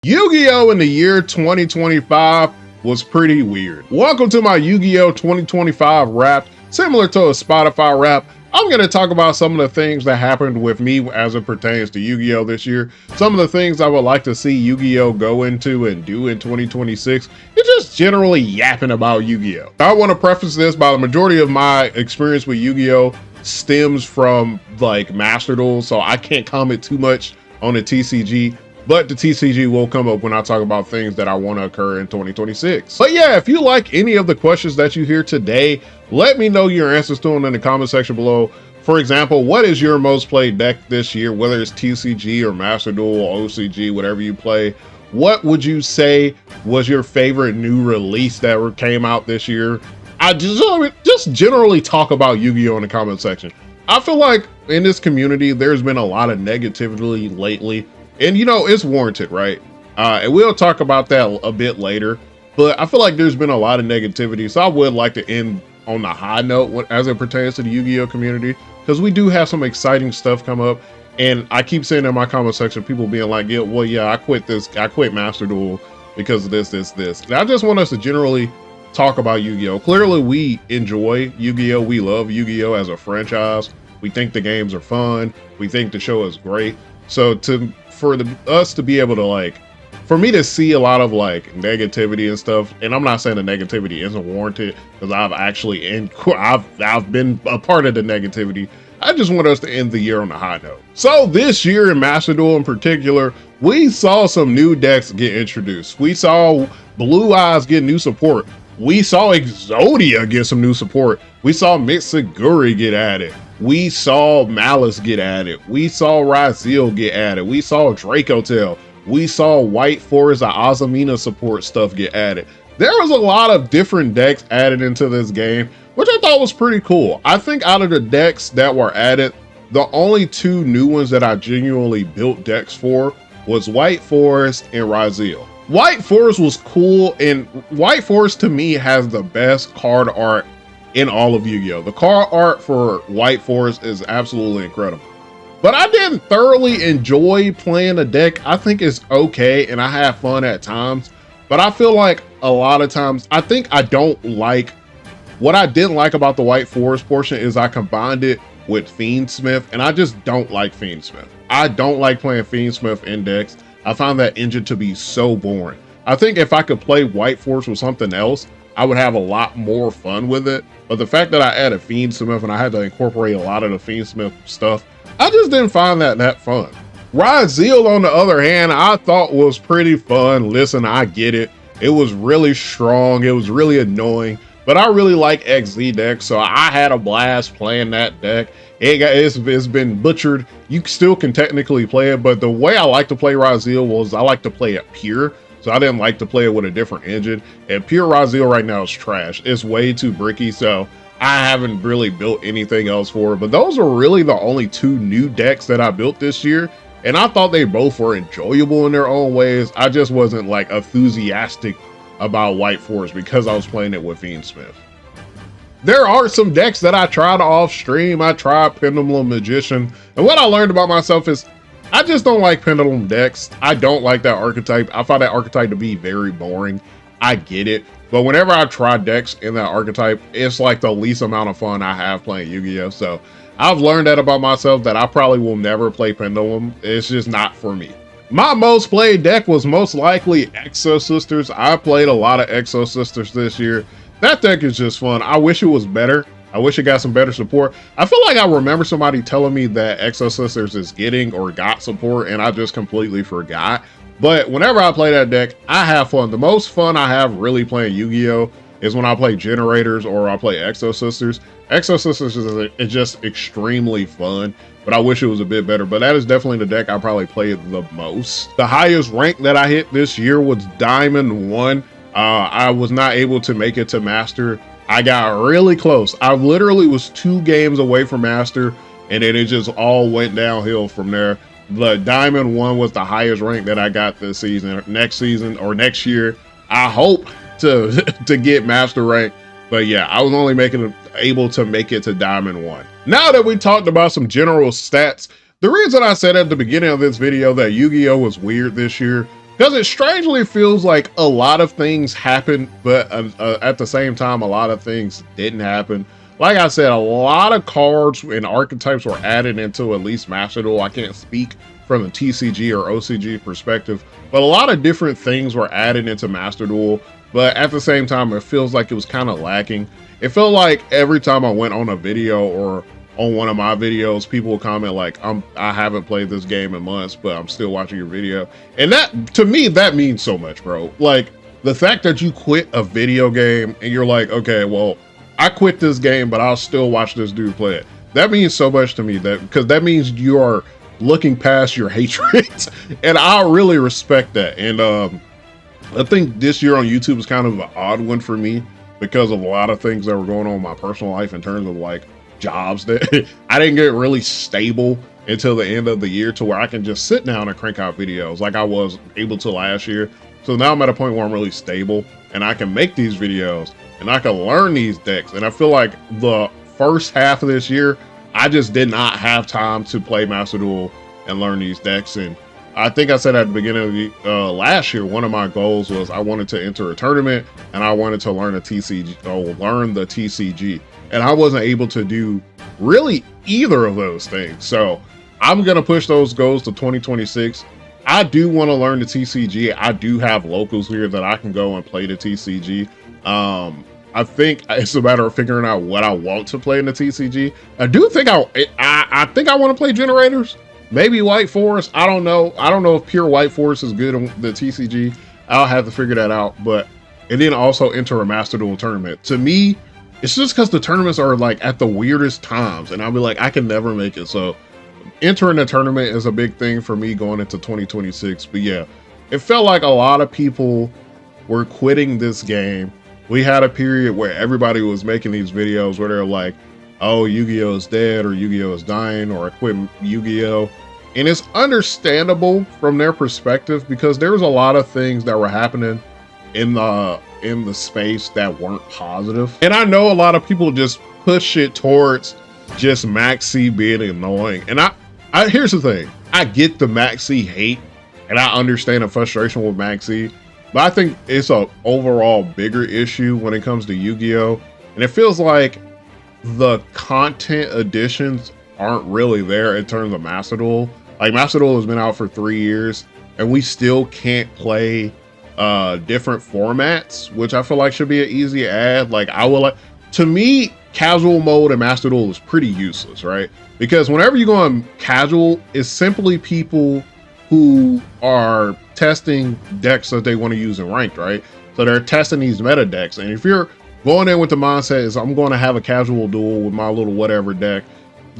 Yu-Gi-Oh! In the year 2025 was pretty weird. Welcome to my Yu-Gi-Oh! 2025 wrap. Similar to a Spotify wrap, I'm going to talk about some of the things that happened with me as it pertains to Yu-Gi-Oh! This year, some of the things I would like to see Yu-Gi-Oh! Go into and do in 2026, and just generally yapping about Yu-Gi-Oh! I want to preface this by the majority of my experience with Yu-Gi-Oh! Stems from like Master Duel, so I can't comment too much on the TCG. But the TCG will come up when I talk about things that I want to occur in 2026. But yeah, if you like any of the questions that you hear today, let me know your answers to them in the comment section below. For example, what is your most played deck this year, whether it's TCG or Master Duel, OCG, whatever you play? What would you say was your favorite new release that came out this year? I just generally talk about Yu-Gi-Oh! In the comment section. I feel like in this community, there's been a lot of negativity lately. And you know, it's warranted, right? And we'll talk about that a bit later, but I feel like there's been a lot of negativity. So I would like to end on a high note as it pertains to the Yu-Gi-Oh! Community, because we do have some exciting stuff come up. And I keep saying in my comment section, people being like, yeah, well, yeah, I quit Master Duel because of this. And I just want us to generally talk about Yu-Gi-Oh! Clearly we enjoy Yu-Gi-Oh! We love Yu-Gi-Oh! As a franchise. We think the games are fun. We think the show is great. So for us to be able to for me to see a lot of negativity and stuff, and I'm not saying the negativity isn't warranted, because I've been a part of the negativity. I just want us to end the year on a high note. So this year in Master Duel in particular, we saw some new decks get introduced. We saw Blue Eyes get new support. We saw Exodia get some new support. We saw Mitsuguri get added. We saw Malice get added. We saw Raziel get added. We saw Draco Tail. We saw White Forest and Azumina support stuff get added. There was a lot of different decks added into this game, which I thought was pretty cool. I think out of the decks that were added, the only two new ones that I genuinely built decks for was White Forest and Raziel. White Forest was cool, and White Forest to me has the best card art in all of Yu-Gi-Oh! The card art for White Forest is absolutely incredible. But I didn't thoroughly enjoy playing the deck. I think it's okay, and I have fun at times. But I feel like a lot of times, I think I don't like, what I didn't like about the White Forest portion is I combined it with Fiendsmith, and I just don't like Fiendsmith. I don't like playing Fiendsmith in decks. I found that engine to be so boring. I think if I could play White Forest with something else, I would have a lot more fun with it. But the fact that I added Fiendsmith and I had to incorporate a lot of the Fiendsmith stuff, I just didn't find that fun. Raziel, on the other hand, I thought was pretty fun. Listen, I get it. It was really strong. It was really annoying. But I really like XZ decks, so I had a blast playing that deck. It's been butchered. You still can technically play it, but the way I like to play Raziel was I like to play it pure. So I didn't like to play it with a different engine. And pure Raziel right now is trash. It's way too bricky, so I haven't really built anything else for it. But those are really the only two new decks that I built this year. And I thought they both were enjoyable in their own ways. I just wasn't enthusiastic about White Forest because I was playing it with Fiendsmith. There are some decks that I tried off stream. I tried Pendulum Magician. And what I learned about myself is I just don't like Pendulum decks. I don't like that archetype. I find that archetype to be very boring. I get it. But whenever I try decks in that archetype, it's like the least amount of fun I have playing Yu-Gi-Oh! So I've learned that about myself, that I probably will never play Pendulum. It's just not for me. My most played deck was most likely Exo Sisters. I played a lot of Exo Sisters this year. That deck is just fun. I wish it was better. I wish it got some better support. I feel like I remember somebody telling me that Exo Sisters is getting or got support, and I just completely forgot. But whenever I play that deck, I have fun. The most fun I have really playing Yu-Gi-Oh! Is when I play Generators or I play Exo Sisters. Exo Sisters is just extremely fun, but I wish it was a bit better. But that is definitely the deck I probably played the most. The highest rank that I hit this year was Diamond 1. I was not able to make it to Master. I got really close. I literally was 2 games away from Master, and then it just all went downhill from there. But Diamond 1 was the highest rank that I got this season. Next season or next year, I hope to get Master rank. But yeah, I was only able to make it to Diamond 1. Now that we talked about some general stats, the reason I said at the beginning of this video that Yu-Gi-Oh! Was weird this year, because it strangely feels like a lot of things happened, but at the same time, a lot of things didn't happen. Like I said, a lot of cards and archetypes were added into at least Master Duel. I can't speak from the TCG or OCG perspective, but a lot of different things were added into Master Duel. But at the same time, it feels like it was kind of lacking. It felt like every time I went on a video or on one of my videos, people will comment like, I haven't played this game in months, but I'm still watching your video. And that, to me, that means so much, bro. Like, the fact that you quit a video game and you're like, okay, well, I quit this game, but I'll still watch this dude play it. That means so much to me, that because that means you are looking past your hatred. And I really respect that. And I think this year on YouTube is kind of an odd one for me because of a lot of things that were going on in my personal life in terms of like jobs that I didn't get really stable until the end of the year to where I can just sit down and crank out videos like I was able to last year. So now I'm at a point where I'm really stable and I can make these videos and I can learn these decks. And I feel like the first half of this year, I just did not have time to play Master Duel and learn these decks. And I think I said at the beginning of the, last year, one of my goals was I wanted to enter a tournament and I wanted to learn a TCG, or learn the TCG. And I wasn't able to do really either of those things. So I'm going to push those goals to 2026. I do want to learn the TCG. I do have locals here that I can go and play the TCG. I think it's a matter of figuring out what I want to play in the TCG. I do think I think I want to play generators. Maybe White Forest. I don't know. I don't know if pure White Forest is good on the TCG. I'll have to figure that out. But and then also enter a Master Duel tournament. To me, it's just because the tournaments are like at the weirdest times, and I'll be like, I can never make it. So entering a tournament is a big thing for me going into 2026. But yeah, it felt like a lot of people were quitting this game. We had a period where everybody was making these videos where they're like, oh, Yu-Gi-Oh is dead, or Yu-Gi-Oh is dying, or I quit Yu-Gi-Oh. And it's understandable from their perspective because there was a lot of things that were happening in the space that weren't positive. And I know a lot of people just push it towards just Maxi being annoying. And I here's the thing. I get the Maxi hate and I understand the frustration with Maxi, but I think it's a overall bigger issue when it comes to Yu-Gi-Oh. And it feels like the content additions aren't really there in terms of Master Duel. Like Master Duel has been out for 3 years and we still can't play different formats, which I feel like should be an easy add. Like to me, casual mode and Master Duel is pretty useless, right? Because whenever you go on casual, it's simply people who are testing decks that they want to use in ranked, right? So they're testing these meta decks. And if you're going in with the mindset is I'm going to have a casual duel with my little whatever deck,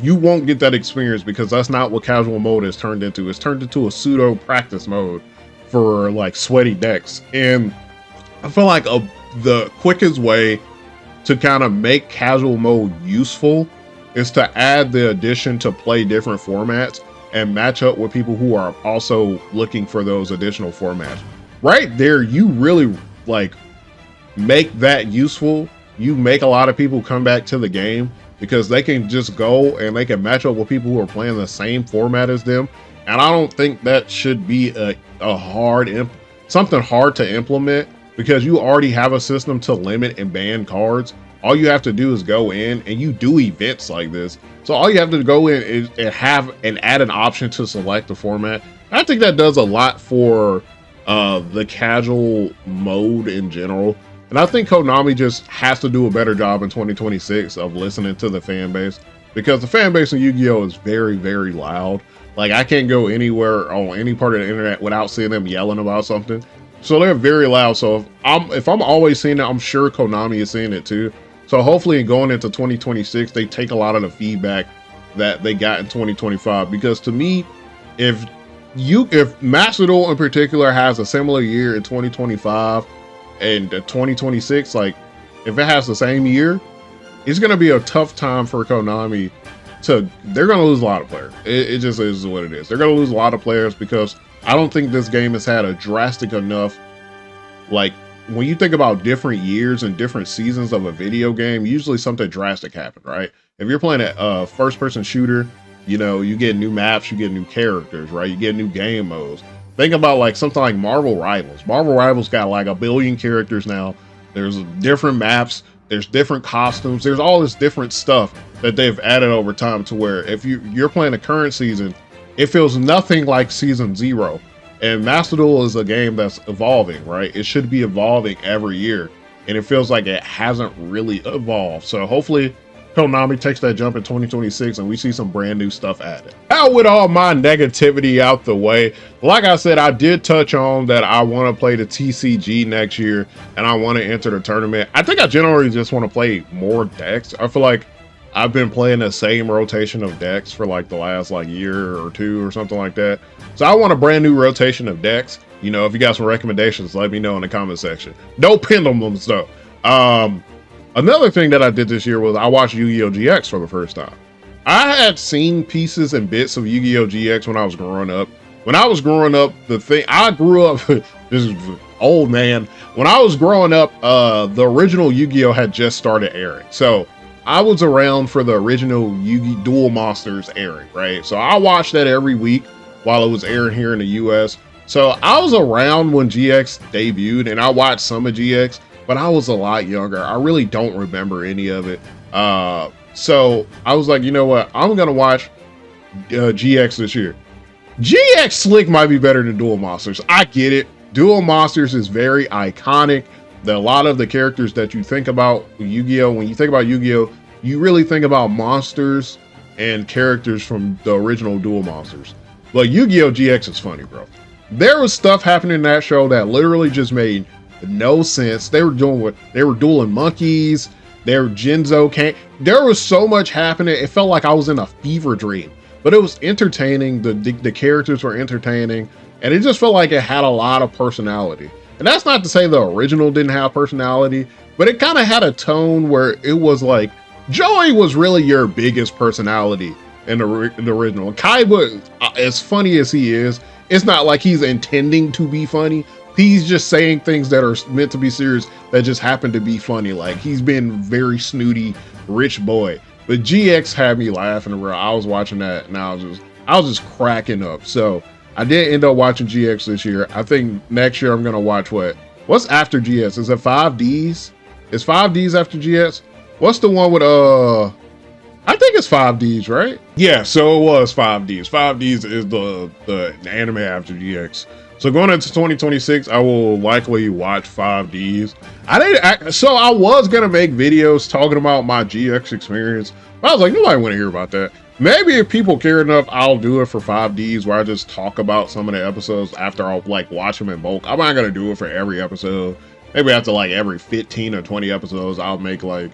you won't get that experience because that's not what casual mode is turned into. It's turned into a pseudo practice mode for like sweaty decks. And I feel like the quickest way to kind of make casual mode useful is to add the addition to play different formats and match up with people who are also looking for those additional formats. Right there, you really like make that useful. You make a lot of people come back to the game because they can just go and they can match up with people who are playing the same format as them. And I don't think that should be something hard to implement because you already have a system to limit and ban cards. All you have to do is go in and you do events like this. So all you have to go in and have and add an option to select the format. I think that does a lot for the casual mode in general. And I think Konami just has to do a better job in 2026 of listening to the fan base because the fan base in Yu-Gi-Oh is very, very loud. Like I can't go anywhere on any part of the internet without seeing them yelling about something. So they're very loud. So if I'm always seeing it, I'm sure Konami is seeing it too. So hopefully going into 2026, they take a lot of the feedback that they got in 2025. Because to me, if Master Duel in particular has a similar year in 2025 and 2026, like if it has the same year, it's going to be a tough time for Konami they're going to lose a lot of players. It just is what it is. They're going to lose a lot of players because I don't think this game has had a drastic enough, like when you think about different years and different seasons of a video game, usually something drastic happened, right? If you're playing a first person shooter, you know, you get new maps, you get new characters, right? You get new game modes. Think about like something like Marvel Rivals. Marvel Rivals got like a billion characters now. There's different maps, there's different costumes, there's all this different stuff that they've added over time to where if you're playing the current season, it feels nothing like season 0. And Master Duel is a game that's evolving, right? It should be evolving every year. And it feels like it hasn't really evolved. So hopefully Konami takes that jump in 2026 and we see some brand new stuff added. Now with all my negativity out the way, like I said, I did touch on that I want to play the TCG next year and I want to enter the tournament. I think I generally just want to play more decks. I feel like I've been playing the same rotation of decks for like the last like year or two or something like that. So I want a brand new rotation of decks. You know, if you got some recommendations, let me know in the comment section. No pendulums though. Another thing that I did this year was I watched Yu-Gi-Oh! GX for the first time. I had seen pieces and bits of Yu-Gi-Oh! GX when I was growing up. When I was growing up, I grew up, this is old man. When I was growing up, the original Yu-Gi-Oh! Had just started airing. So I was around for the original Yu-Gi Duel Monsters airing, right? So I watched that every week while it was airing here in the US. So I was around when GX debuted and I watched some of GX, but I was a lot younger. I really don't remember any of it. So I was like, you know what? I'm gonna watch GX this year. GX Slick might be better than Duel Monsters. I get it. Duel Monsters is very iconic. A lot of the characters that you think about Yu-Gi-Oh! When you think about Yu-Gi-Oh! You really think about monsters and characters from the original Duel Monsters. But Yu-Gi-Oh! GX is funny, bro. There was stuff happening in that show that literally just made no sense. They were dueling monkeys. There was so much happening. It felt like I was in a fever dream, but it was entertaining. The characters were entertaining, and it just felt like it had a lot of personality. And that's not to say the original didn't have personality, but it kind of had a tone where it was like Joey was really your biggest personality in the original. Kaiba, as funny as he is, it's not like he's intending to be funny. He's just saying things that are meant to be serious that just happen to be funny. Like he's been very snooty, rich boy. But GX had me laughing around. I was watching that and I was just cracking up. So I did end up watching GX this year. I think next year I'm gonna watch what's after GX? Is it 5Ds? Is 5Ds after GX? What's the one with I think it's 5Ds, right? Yeah, so it was 5Ds. 5Ds is the anime after GX. So going into 2026, I will likely watch 5Ds. So I was gonna make videos talking about my GX experience, but I was like, nobody want to hear about that. Maybe if people care enough, I'll do it for 5Ds where I just talk about some of the episodes after I'll like watch them in bulk. I'm not gonna do it for every episode. Maybe after like every 15 or 20 episodes, I'll make like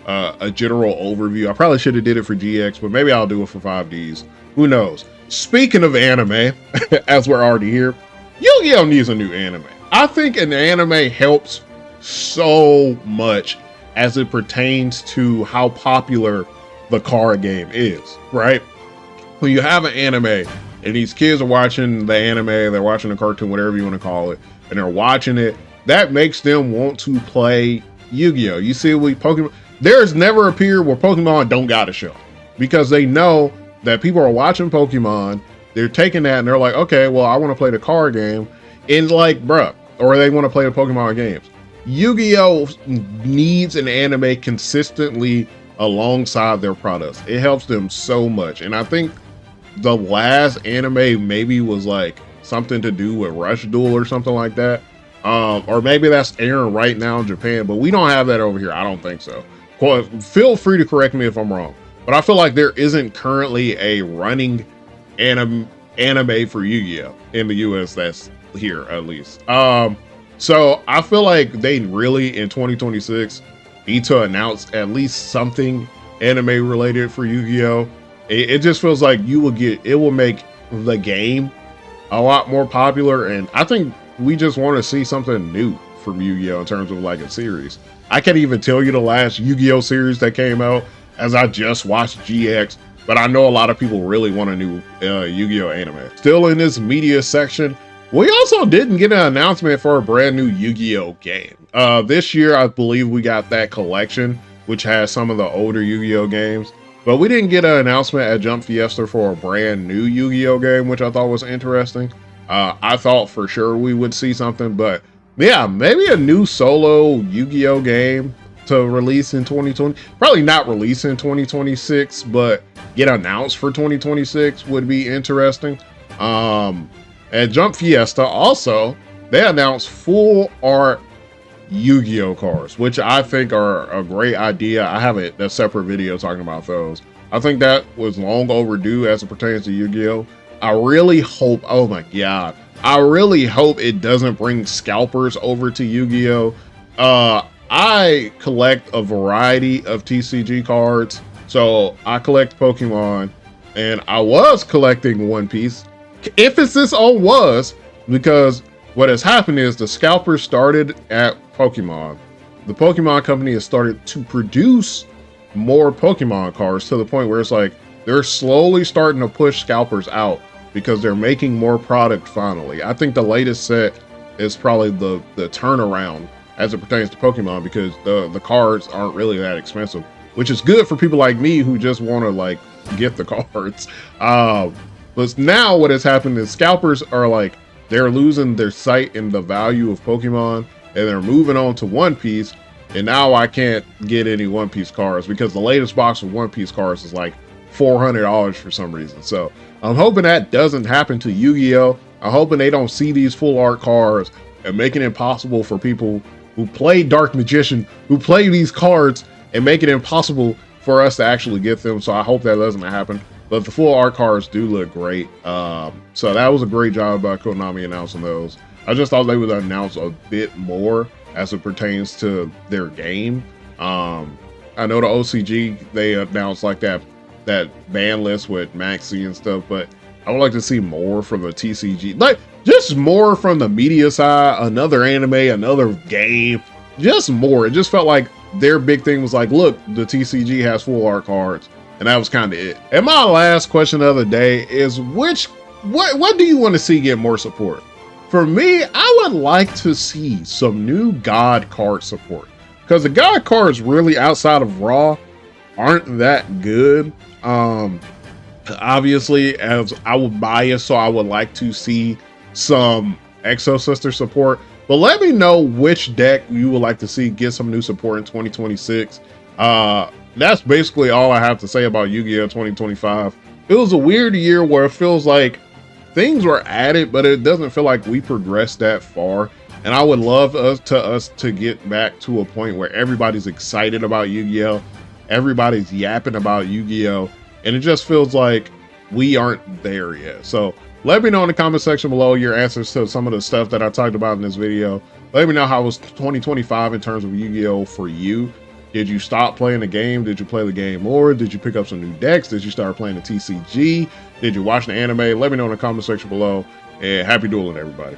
a general overview. I probably should have did it for GX, but maybe I'll do it for 5Ds. Who knows? Speaking of anime, as we're already here, Yu-Gi-Oh! Needs a new anime. I think an anime helps so much as it pertains to how popular the card game is, right? When you have an anime and these kids are watching the anime, they're watching the cartoon, whatever you want to call it, and they're watching it, that makes them want to play Yu-Gi-Oh! You see with Pokemon, there's never a period where Pokemon don't got a show because they know that people are watching Pokemon. They're taking that and they're like, okay, well, I want to play the card game. And like, bruh, or they want to play the Pokemon games. Yu-Gi-Oh! Needs an anime consistently alongside their products. It helps them so much. And I think the last anime maybe was like something to do with Rush Duel or something like that. Or maybe that's airing right now in Japan, but we don't have that over here. I don't think so. Feel free to correct me if I'm wrong, but I feel like there isn't currently a running anime for Yu-Gi-Oh! In the US that's here at least. So I feel like they really in 2026 need to announce at least something anime related for Yu-Gi-Oh! It just feels like it will make the game a lot more popular, and I think we just want to see something new from Yu-Gi-Oh! In terms of like a series. I can't even tell you the last Yu-Gi-Oh! Series that came out as I just watched GX, but I know a lot of people really want a new Yu-Gi-Oh! Anime. Still in this media section, we also didn't get an announcement for a brand new Yu-Gi-Oh! Game. This year, I believe we got that collection, which has some of the older Yu-Gi-Oh! Games, but we didn't get an announcement at Jump Fiesta for a brand new Yu-Gi-Oh! Game, which I thought was interesting. I thought for sure we would see something, but yeah, maybe a new solo Yu-Gi-Oh game to release in 2020. Probably not release in 2026, but get announced for 2026 would be interesting. At Jump Fiesta, also, they announced full art Yu-Gi-Oh cards, which I think are a great idea. I have a separate video talking about those. I think that was long overdue as it pertains to Yu-Gi-Oh. I really hope, oh my god, I really hope it doesn't bring scalpers over to Yu-Gi-Oh. I collect a variety of TCG cards. So I collect Pokemon, and I was collecting One Piece. Emphasis on was, because what has happened is the scalpers started at Pokemon. The Pokemon company has started to produce more Pokemon cards to the point where it's like they're slowly starting to push scalpers out because they're making more product finally. I think the latest set is probably the turnaround as it pertains to Pokemon, because the cards aren't really that expensive, which is good for people like me who just want to like get the cards. But now what has happened is scalpers are like, they're losing their sight in the value of Pokemon, and they're moving on to One Piece. And now I can't get any One Piece cards because the latest box of One Piece cards is like $400 for some reason. So I'm hoping that doesn't happen to Yu-Gi-Oh. I'm hoping they don't see these full art cards and make it impossible for people who play Dark Magician, who play these cards, and make it impossible for us to actually get them. So I hope that doesn't happen. But the full art cards do look great. So that was a great job by Konami announcing those. I just thought they would announce a bit more as it pertains to their game. I know the OCG, they announced like that ban list with Maxi and stuff, but I would like to see more from the TCG. Like, just more from the media side, another anime, another game, just more. It just felt like their big thing was like, look, the TCG has full art cards, and that was kind of it. And my last question of the day is, what do you want to see get more support? For me, I would like to see some new God card support, because the God cards really outside of Raw aren't that good. Obviously, as I would bias, so I would like to see some Exo Sister support, but let me know which deck you would like to see get some new support in 2026. That's basically all I have to say about Yu-Gi-Oh 2025. It was a weird year where it feels like things were added, but it doesn't feel like we progressed that far. And I would love us to get back to a point where everybody's excited about Yu-Gi-Oh, everybody's yapping about Yu-Gi-Oh, and it just feels like we aren't there yet. So let me know in the comment section below your answers to some of the stuff that I talked about in this video. Let me know how was 2025 in terms of Yu-Gi-Oh for you. Did you stop playing the game? Did you play the game more? Did you pick up some new decks? Did you start playing the TCG? Did you watch the anime? Let me know in the comment section below, and happy dueling, everybody.